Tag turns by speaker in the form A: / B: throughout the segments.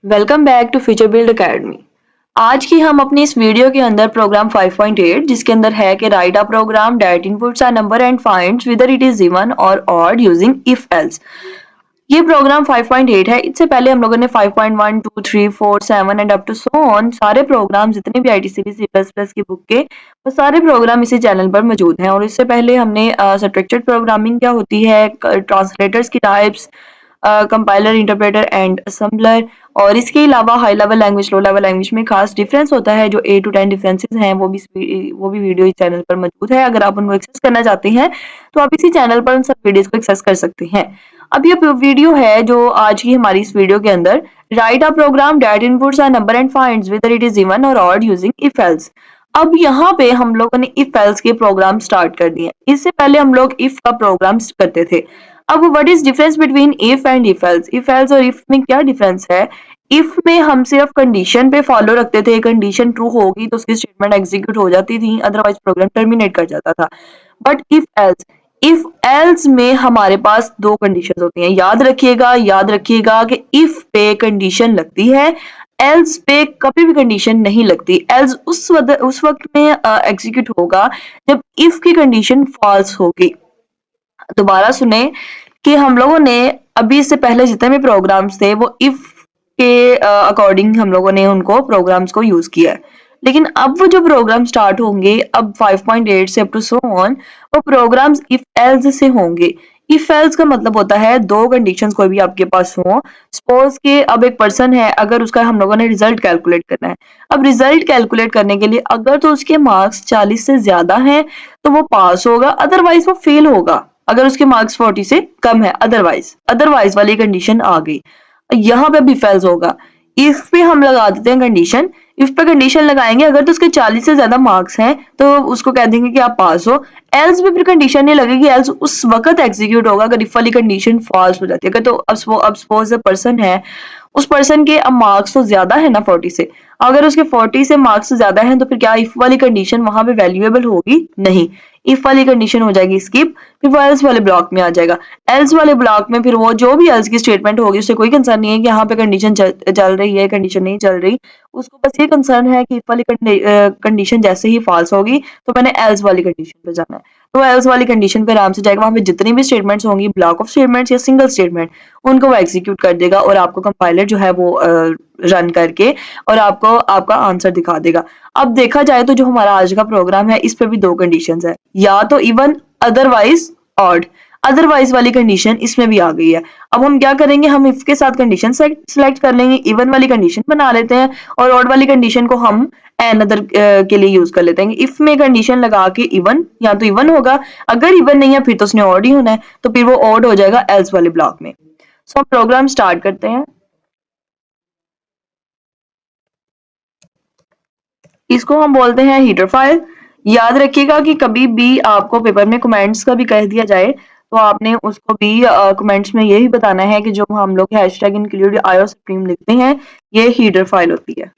A: Welcome back to future build academy. आज की हम अपनी इस वीडियो के अंदर प्रोग्राम 5.8 जिसके अंदर है कि write a program that inputs a number and finds whether it is even और ऑड यूजिंग इफ एल्स। ये प्रोग्राम 5.8 है। इससे पहले हम लोगों ने 5.1 2 3 4 7 and up to so on सारे प्रोग्राम जितने भी आईटीसीटी सी प्लस प्लस की बुक के वो सारे प्रोग्राम इसी चैनल पर मौजूद हैं। और इससे पहले हमने स्ट्रक्चर्ड प्रोग्रामिंग क्या होती है, ट्रांसलेटर्स की types, compiler, interpreter and assembler, और इसके अलावा high level language, low level language में खास डिफरेंस होता है। जो 8 to 10 डिफरेंसेस हैं वो भी वीडियो इस चैनल पर मौजूद है। अगर आप उनको एक्सेस करना चाहते हैं तो आप इसी चैनल पर उन सब वीडियोस को एक्सेस कर सकते हैं। अब ये वीडियो है जो आज की हमारी इस वीडियो के अंदर write a program that inputs a number and finds whether it is even और ऑड यूजिंग इफ एल्स। अब यहाँ पे हम लोगों ने इफ एल्स के प्रोग्राम स्टार्ट कर दिए। इससे पहले हम लोग इफ का प्रोग्राम करते थे। अब what is difference between if and if else? If else और इफ में क्या डिफरेंस है? इफ में हम सिर्फ कंडीशन पे फॉलो रखते थे, कंडीशन ट्रू होगी तो उसकी स्टेटमेंट एग्जीक्यूट हो जाती थी, अदरवाइज प्रोग्राम टर्मिनेट कर जाता था। बट इफ एल्स में हमारे पास दो कंडीशन होती हैं। याद रखिएगा कि इफ पे कंडीशन लगती है, एल्स पे कभी भी कंडीशन नहीं लगती। एल्स उस वक्त में एग्जीक्यूट होगा जब इफ की कंडीशन फॉल्स होगी। दोबारा सुने कि हम लोगों ने अभी इससे पहले जितने भी प्रोग्राम्स थे वो इफ के अकॉर्डिंग हम लोगों ने उनको प्रोग्राम्स को यूज किया है। लेकिन अब वो जो प्रोग्राम स्टार्ट होंगे अब 5.8 से अप टू सो ऑन, वो प्रोग्राम्स इफ एल्स से होंगे। इफ एल्स का मतलब होता है दो कंडीशंस कोई भी आपके पास हो। सपोज के अब एक पर्सन है, अगर उसका हम लोगों ने रिजल्ट कैलकुलेट करना है। अब रिजल्ट कैलकुलेट करने के लिए अगर तो उसके मार्क्स 40 से ज्यादा हैं तो वो पास होगा, अदरवाइज वो फेल होगा। अगर उसके मार्क्स 40 से कम है, अदरवाइज वाली कंडीशन आ गई। यहाँ पे भी फेल्स होगा। इफ पे हम लगा देते हैं कंडीशन। इफ पे कंडीशन लगाएंगे अगर तो उसके 40 से ज्यादा मार्क्स हैं तो उसको कह देंगे कि आप पास हो। एल्स में फिर कंडीशन नहीं लगेगी, एल्स उस वक्त एग्जीक्यूट होगा अगर इफ वाली कंडीशन फॉल्स हो जाती है। अगर तो अब सपोज पर्सन है, उस पर्सन के अब मार्क्स तो ज्यादा है ना 40 से, अगर उसके 40 से मार्क्स ज्यादा हैं तो फिर क्या इफ वाली कंडीशन वहां पे वैल्यूएबल होगी? नहीं। इफ वाली कंडीशन हो जाएगी स्किप, फिर वो एल्स वाले ब्लॉक में आ जाएगा। एल्स वाले ब्लॉक में फिर वो जो भी एल्स की स्टेटमेंट होगी उससे कोई कंसर्न नहीं है कि यहाँ पे कंडीशन चल रही है, कंडीशन नहीं चल रही। उसको बस ये कंसर्न है कि इफ वाली कंडीशन जैसे ही फॉल्स होगी तो मैंने एल्स वाली कंडीशन पे जाना है। तो एल्स वाली कंडीशन पे आराम से जाएगा, वहां पे जितनी भी स्टेटमेंट्स होंगी, ब्लॉक ऑफ स्टेटमेंट्स या सिंगल स्टेटमेंट, उनको वो एग्जीक्यूट कर देगा और आपको कंपाइलर जो है वो रन करके और आपको आपका आंसर दिखा देगा। अब देखा जाए तो जो हमारा आज का प्रोग्राम है इस पे भी दो कंडीशंस है, या तो इवन अदरवाइज ऑड। अदरवाइज वाली कंडीशन इसमें भी आ गई है। अब हम क्या करेंगे, हम इफ के साथ कंडीशन सेलेक्ट कर लेंगे, इवन वाली कंडीशन बना लेते हैं और ऑड वाली कंडीशन को हम अनदर के लिए यूज कर लेते हैं। इफ में कंडीशन लगा के इवन, या तो इवन होगा, अगर इवन नहीं है फिर तो उसने ऑड ही होना है, तो फिर वो ऑड हो जाएगा एल्स वाले ब्लॉक में। सो हम प्रोग्राम स्टार्ट करते हैं। इसको हम बोलते हैं हीडर फाइल। याद रखिएगा कि कभी भी आपको पेपर में कमेंट्स का भी कह दिया जाए तो आपने उसको भी कमेंट्स में यही बताना है कि जो हम लोग हैशटैग इंक्लूड आयो स्ट्रीम लिखते हैं ये हीडर फाइल होती है।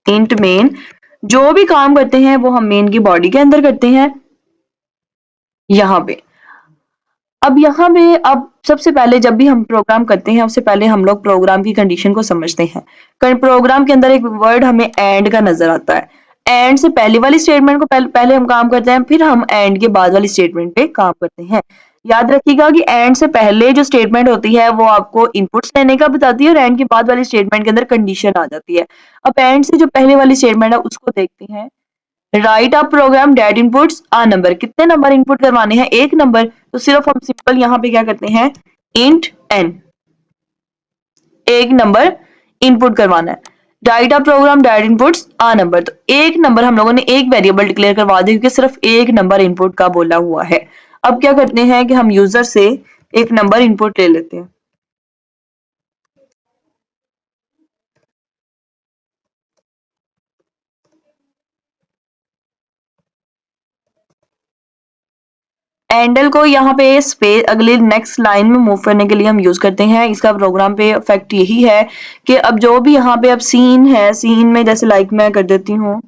A: इंट मेन, जो भी काम करते हैं वो हम मेन की बॉडी के अंदर करते हैं। यहाँ पे अब यहाँ पे अब सबसे पहले जब भी हम प्रोग्राम करते हैं उससे पहले हम लोग प्रोग्राम की कंडीशन को समझते हैं। प्रोग्राम के अंदर एक वर्ड हमें एंड का नजर आता है। एंड से पहले वाली स्टेटमेंट को पहले हम काम करते हैं, फिर हम एंड के बाद वाली स्टेटमेंट पे काम करते हैं। याद रखिएगा कि एंड से पहले जो स्टेटमेंट होती है वो आपको इनपुट्स लेने का बताती है और एंड के बाद वाली स्टेटमेंट के अंदर कंडीशन आ जाती है। अब एंड से जो पहले वाली स्टेटमेंट है उसको देखते हैं। Write a program that inputs a number, कितने नंबर इनपुट करवाने हैं? एक नंबर। तो सिर्फ हम सिंपल यहाँ पे क्या करते हैं, इंट एन, एक नंबर इनपुट करवाना है। Write a program that inputs a number, तो एक नंबर हम लोगों ने एक वेरिएबल डिक्लेयर करवा दिया क्योंकि सिर्फ एक नंबर इनपुट का बोला हुआ है। अब क्या करते हैं कि हम यूजर से एक नंबर इनपुट ले लेते हैं। एंडल को यहाँ पे स्पेस अगले नेक्स्ट लाइन में मूव करने के लिए हम यूज करते हैं। इसका प्रोग्राम पे इफेक्ट यही है कि अब जो भी यहाँ पे अब सीन है, सीन में जैसे लाइक मैं कर देती हूँ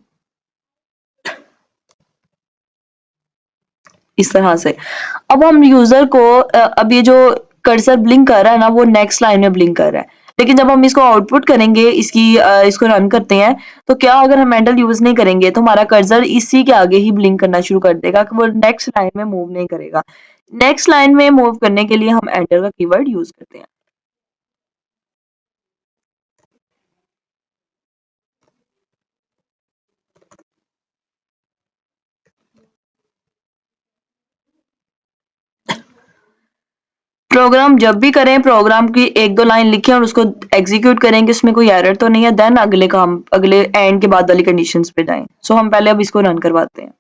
A: इस तरह से। अब हम यूजर को अब ये जो कर्सर ब्लिंक कर रहा है ना वो नेक्स्ट लाइन में ब्लिंक कर रहा है, लेकिन जब हम इसको आउटपुट करेंगे इसको रन करते हैं तो क्या अगर हम एंटर यूज नहीं करेंगे तो हमारा कर्सर इसी के आगे ही ब्लिंक करना शुरू कर देगा कि वो नेक्स्ट लाइन में मूव नहीं करेगा। नेक्स्ट लाइन में मूव करने के लिए हम एंटर का कीवर्ड यूज करते हैं। प्रोग्राम जब भी करें प्रोग्राम की एक दो लाइन लिखें और उसको एग्जीक्यूट करें कि उसमें कोई एरर तो नहीं है, देन अगले एंड के बाद वाली कंडीशंस पे जाएं। सो हम पहले अब इसको रन करवाते हैं।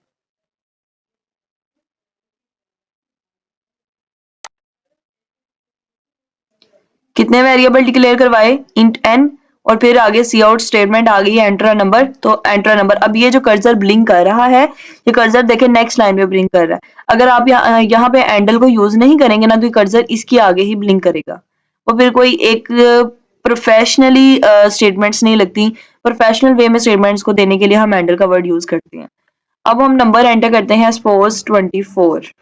A: कितने वेरिएबल डिक्लेयर करवाए, इंट एन, और फिर आगे सी आउट स्टेटमेंट आ गई है एंटर नंबर, तो एंटर नंबर। अब ये जो कर्सर ब्लिंक कर रहा है, ये कर्सर देखे नेक्स्ट लाइन में ब्लिंक कर रहा है। अगर आप यहाँ पे एंडल को यूज नहीं करेंगे ना तो ये कर्सर इसके आगे ही ब्लिंक करेगा। वो फिर कोई एक प्रोफेशनली स्टेटमेंट्स नहीं लगती। प्रोफेशनल वे में स्टेटमेंट्स को देने के लिए हम एंडल का वर्ड यूज करते हैं। अब हम नंबर एंटर करते हैं, सपोज 24,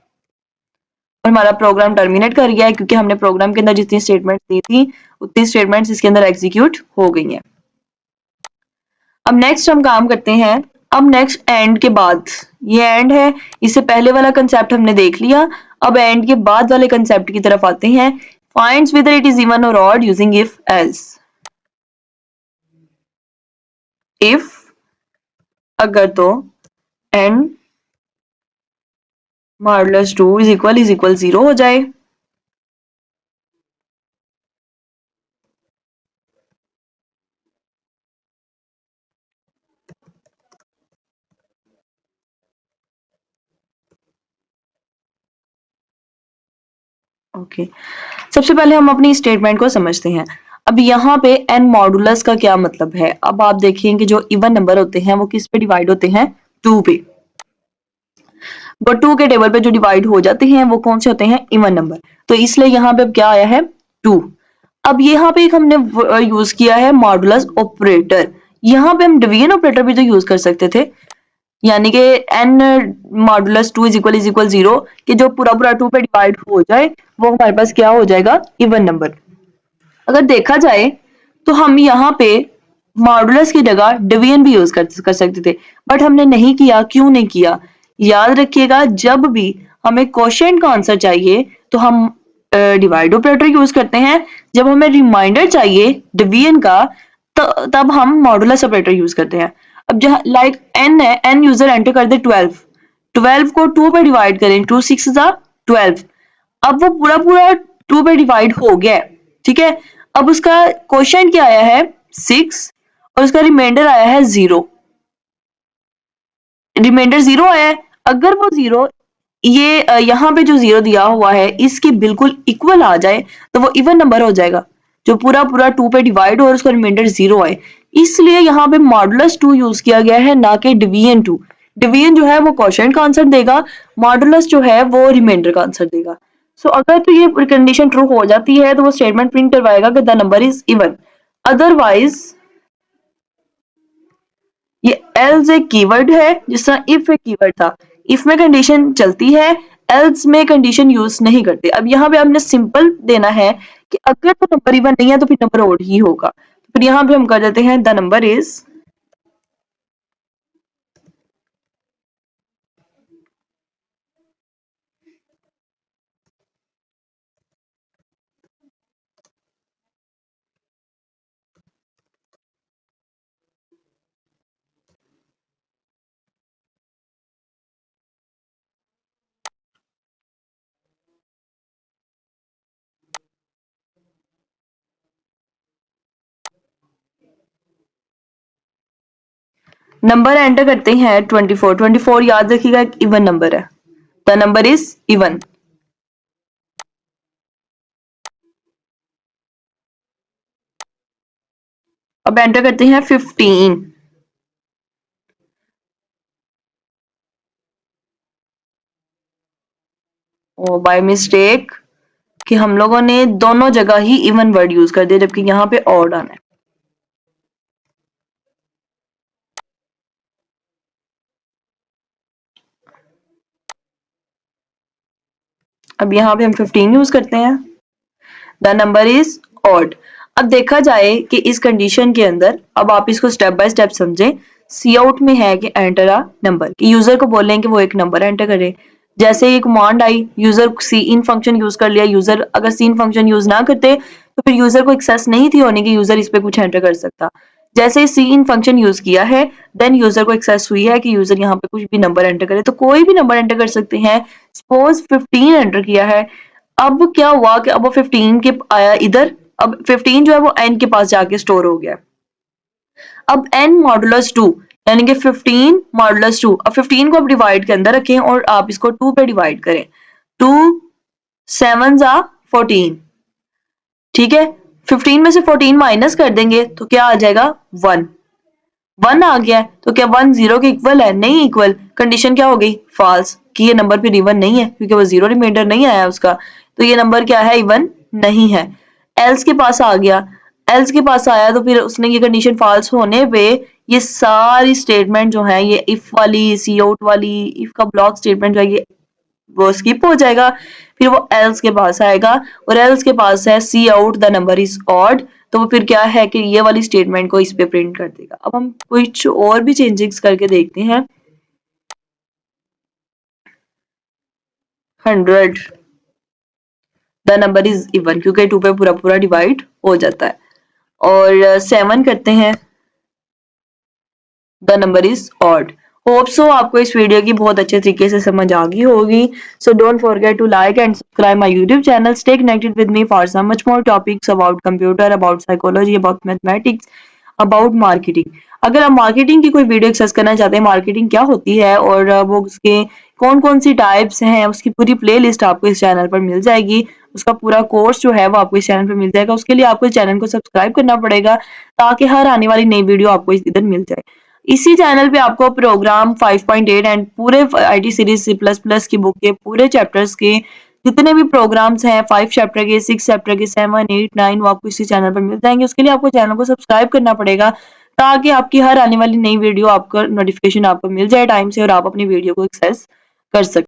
A: और हमारा प्रोग्राम टर्मिनेट कर गया है क्योंकि हमने प्रोग्राम के अंदर जितनी स्टेटमेंट्स दी थी उतनी स्टेटमेंट्स इसके अंदर एग्जीक्यूट हो गई हैं। अब नेक्स्ट हम काम करते हैं। अब नेक्स्ट एंड के बाद, ये एंड है, इससे पहले वाला कंसेप्ट हमने देख लिया। अब एंड के बाद वाले कंसेप्ट की तरफ आते हैं। Finds whether it is even और odd using if else. If अगर तो एंड मॉडुलस 2 इज इक्वल 0 हो जाए। ओके, सबसे पहले हम अपनी स्टेटमेंट को समझते हैं। अब यहाँ पे एन मॉडुलस का क्या मतलब है। अब आप देखिए कि जो इवन नंबर होते हैं वो किस पे डिवाइड होते हैं, 2 पे। वो 2 के टेबल पे जो डिवाइड हो जाते हैं वो कौन से होते हैं, इवन नंबर। तो इसलिए यहाँ पे अब क्या आया है, 2। अब यहाँ पे एक हमने यूज किया है मॉडुलस ऑपरेटर। यहाँ पे हम डिवीजन ऑपरेटर भी तो यूज कर सकते थे, यानी कि एन मॉडुलस 2 इज इक्वल 0, कि जो पूरा पूरा 2 पे डिवाइड हो जाए वो हमारे पास क्या हो जाएगा, इवन नंबर। अगर देखा जाए तो हम यहाँ पे मॉडुलस की जगह डिवीजन भी यूज कर सकते थे, बट हमने नहीं किया। क्यों नहीं किया, याद रखिएगा जब भी हमें क्वोशिएंट का आंसर चाहिए तो हम डिवाइड ऑपरेटर यूज करते हैं। जब हमें रिमाइंडर चाहिए डिवीजन का तो तब हम मॉडुलस ऑपरेटर यूज करते हैं। अब जहाँ लाइक एन है, एन यूजर एंटर कर दे 12, 12 को 2 पे डिवाइड करें, 2 6 12। अब वो पूरा पूरा 2 पे डिवाइड हो गया है, ठीक है। अब उसका क्वोशिएंट क्या आया है, 6, और उसका रिमाइंडर आया है 0। रिमाइंडर 0 आया है। अगर वो 0 ये यहाँ पे जो 0 दिया हुआ है इसके बिल्कुल इक्वल आ जाए तो वो इवन नंबर हो जाएगा, जो पूरा पूरा 2 पे डिवाइड हो और उसका रिमाइंडर 0 आए। इसलिए यहाँ पे मॉडुलस 2 यूज किया गया है, ना कि डिवीजन 2। डिवीजन जो है वो क्वोशिएंट का आंसर देगा, मॉडुलस जो है वो रिमाइंडर का आंसर देगा। सो अगर तो ये कंडीशन ट्रू हो जाती है तो वो स्टेटमेंट प्रिंट करवाएगा कि the number is even. Otherwise ये एल्स एक कीवर्ड है, जिस तरह इफ एक कीवर्ड था। इफ में कंडीशन चलती है, एल्स में कंडीशन यूज नहीं करते। अब यहाँ पे हमने सिंपल देना है कि अगर तो नंबर इवन नहीं है तो फिर नंबर ओड ही होगा। फिर यहाँ पे हम कर देते हैं the number is, number enter करते हैं 24। 24 याद रखिएगा एक इवन नंबर है, द नंबर इज इवन। अब एंटर करते हैं 15। ओ बाय मिस्टेक कि हम लोगों ने दोनों जगह ही इवन वर्ड यूज कर दिया जबकि यहाँ पे ऑड आना है। अब यहाँ पे हम 15 यूज करते हैं। The number is odd. अब देखा जाए कि इस कंडीशन के अंदर, अब आप इसको स्टेप बाय स्टेप समझें। सी आउट में है कि एंटर अ नंबर, कि यूजर को बोलें कि वो एक नंबर एंटर करे। जैसे ही कमांड आई, यूजर सी इन फंक्शन यूज कर लिया। यूजर अगर सी इन फंक्शन यूज ना करते तो फिर यूजर को एक्सेस नहीं थी होने की यूजर इस पे कुछ एंटर कर सकता। जैसे ही सी इन फंक्शन यूज किया है, देन यूजर को एक्सेस हुई है कि यूजर यहाँ पे कुछ भी नंबर एंटर करे, तो कोई भी नंबर एंटर कर सकते हैं। सपोज 15 एंटर किया है। अब क्या हुआ कि अब वो 15 के आया इधर। अब 15 जो है वो n के पास जाके स्टोर हो गया। अब n मॉडुलस 2, यानी कि 15 मॉडुलस 2। अब 15 को आप डिवाइड के अंदर रखें और आप इसको 2 पे डिवाइड करें। 2 7 जा 14, ठीक है। 15 में से 14 माइनस कर देंगे तो क्या आ जाएगा 1। 1 आ गया, तो क्या 1 0 के इक्वल है? नहीं इक्वल। कंडीशन क्या हो गई? फॉल्स, कि ये नंबर फिर इवन नहीं है, क्योंकि वो जीरो रिमाइंडर नहीं आया उसका, तो ये नंबर क्या है? इवन नहीं है। एल्स के पास आ गया। एल्स के पास आया तो फिर उसने ये कंडीशन फॉल्स होने पे ये सारी स्टेटमेंट जो है, ये इफ वाली, सी आउट वाली, इफ का ब्लॉक स्टेटमेंट जो है, ये वो स्किप हो जाएगा। फिर वो एल्स के पास आएगा और एल्स के पास है see out the number is odd, तो वो फिर क्या है कि ये वाली स्टेटमेंट को इस पे प्रिंट कर देगा। अब हम कुछ और भी चेंजेस करके देखते हैं। 100 द नंबर इज इवन, क्योंकि 2 पे पूरा पूरा डिवाइड हो जाता है। और 7 करते हैं, the number is odd. Hope so आपको इस वीडियो की बहुत अच्छे तरीके से समझ आ गई होगी। So don't forget to like and subscribe my YouTube channel. Stay connected with me for some much more topics about computer, about psychology, about mathematics, about marketing. अगर आप मार्केटिंग की कोई वीडियो एक्सेस करना चाहते हैं, मार्केटिंग क्या होती है और वो उसके कौन कौन सी टाइप्स हैं, उसकी पूरी प्ले लिस्ट आपको इस चैनल पर मिल जाएगी। उसका पूरा कोर्स जो है वो आपको इस चैनल पर मिल जाएगा। उसके लिए आपको इस चैनल को सब्सक्राइब करना पड़ेगा ताकि हर आने वाली नई वीडियो आपको इधर मिल जाए। इसी चैनल पे आपको प्रोग्राम 5.8 एंड पूरे आईटी सीरीज C++ की बुक के पूरे चैप्टर्स के जितने भी प्रोग्राम्स हैं, 5 चैप्टर के, 6 चैप्टर के, 7 8 9, वो आपको इसी चैनल पर मिल जाएंगे। उसके लिए आपको चैनल को सब्सक्राइब करना पड़ेगा ताकि आपकी हर आने वाली नई वीडियो आपको नोटिफिकेशन आपको मिल जाए टाइम से और आप अपनी वीडियो को एक्सेस कर सकें।